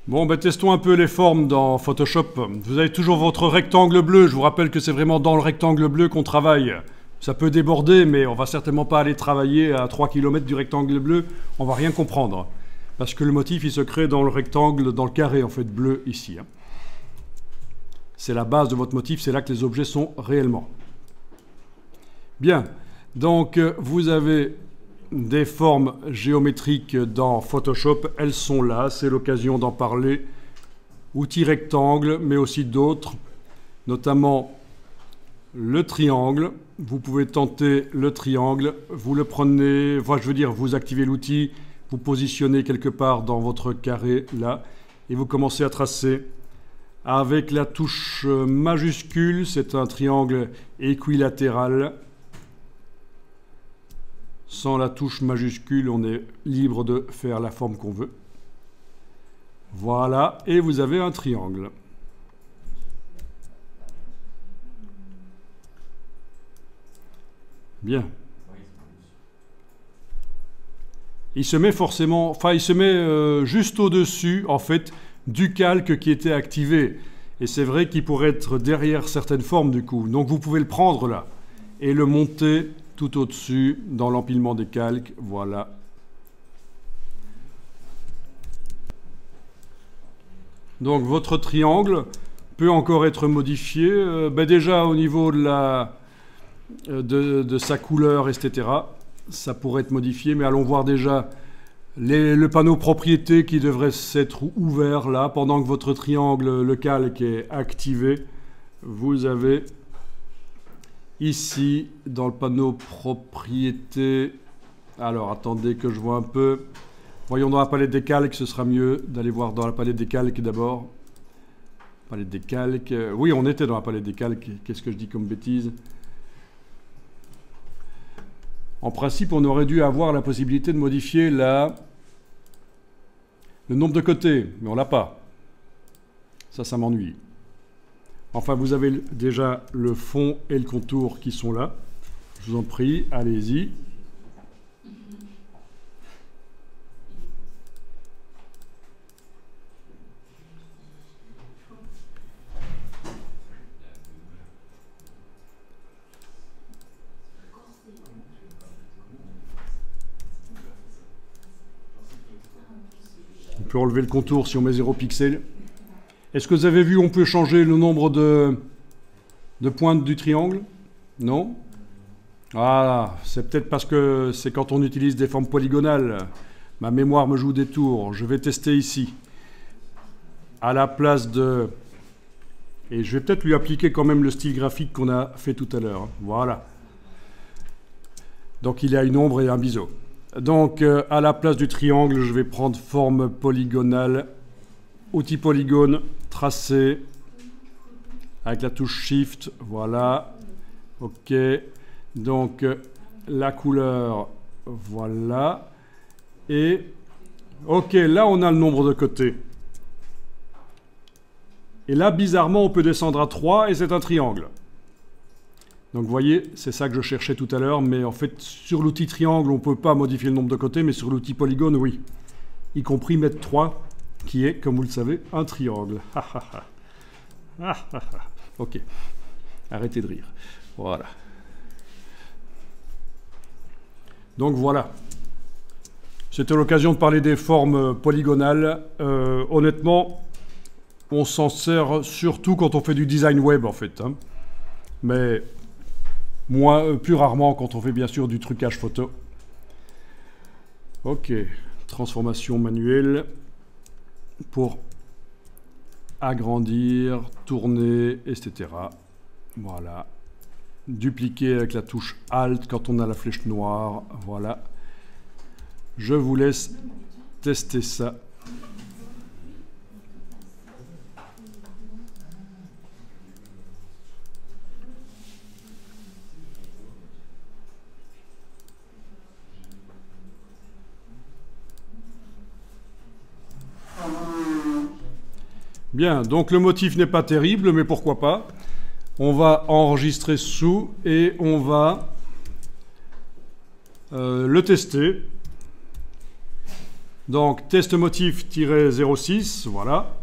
Bon, ben testons un peu les formes dans Photoshop. Vous avez toujours votre rectangle bleu. Je vous rappelle que c'est vraiment dans le rectangle bleu qu'on travaille. Ça peut déborder, mais on va certainement pas aller travailler à 3 km du rectangle bleu. On va rien comprendre. Parce que le motif, il se crée dans le rectangle, dans le carré, en fait, bleu, ici. C'est la base de votre motif, c'est là que les objets sont réellement. Bien, donc vous avez des formes géométriques dans Photoshop, elles sont là, c'est l'occasion d'en parler. Outils rectangles, mais aussi d'autres, notamment le triangle. Vous pouvez tenter le triangle, vous le prenez, enfin, je veux dire, vous activez l'outil, vous positionnez quelque part dans votre carré, là, et vous commencez à tracer. Avec la touche majuscule, c'est un triangle équilatéral. Sans la touche majuscule, on est libre de faire la forme qu'on veut. Voilà, et vous avez un triangle. Bien. Il se met forcément, enfin il se met juste au-dessus, en fait, du calque qui était activé. Et c'est vrai qu'il pourrait être derrière certaines formes du coup. Donc vous pouvez le prendre là et le monter tout au-dessus dans l'empilement des calques. Voilà. Donc votre triangle peut encore être modifié. Déjà au niveau de sa couleur, etc. Ça pourrait être modifié, mais allons voir déjà le panneau propriété qui devrait s'être ouvert là, pendant que votre triangle, le calque est activé. Vous avez ici, dans le panneau propriété, alors attendez que je vois un peu. Voyons dans la palette des calques, ce sera mieux d'aller voir dans la palette des calques d'abord. Palette des calques, oui on était dans la palette des calques, qu'est-ce que je dis comme bêtise? En principe, on aurait dû avoir la possibilité de modifier le nombre de côtés, mais on l'a pas. Ça m'ennuie. Enfin, vous avez déjà le fond et le contour qui sont là. Je vous en prie, allez-y. On peut enlever le contour si on met 0 pixel. Est-ce que vous avez vu, on peut changer le nombre de pointes du triangle? Non? Voilà, c'est peut-être parce que c'est quand on utilise des formes polygonales. Ma mémoire me joue des tours. Je vais tester ici. À la place de... Et je vais peut-être lui appliquer quand même le style graphique qu'on a fait tout à l'heure. Voilà. Donc il y a une ombre et un biseau. Donc, à la place du triangle, je vais prendre forme polygonale, outil polygone, tracé, avec la touche Shift, voilà. OK. Donc, la couleur, voilà. Et, OK, là, on a le nombre de côtés. Et là, bizarrement, on peut descendre à 3 et c'est un triangle. Donc vous voyez, c'est ça que je cherchais tout à l'heure, mais en fait, sur l'outil triangle, on ne peut pas modifier le nombre de côtés, mais sur l'outil polygone, oui. Y compris mettre 3, qui est, comme vous le savez, un triangle. OK. Arrêtez de rire. Voilà. Donc voilà. C'était l'occasion de parler des formes polygonales. Honnêtement, on s'en sert surtout quand on fait du design web, en fait. Hein. Mais... plus rarement quand on fait bien sûr du trucage photo. OK, transformation manuelle pour agrandir, tourner, etc. Voilà. Dupliquer avec la touche Alt quand on a la flèche noire. Voilà. Je vous laisse tester ça. Bien, donc le motif n'est pas terrible, mais pourquoi pas. On va enregistrer sous et on va le tester. Donc test motif-06, voilà.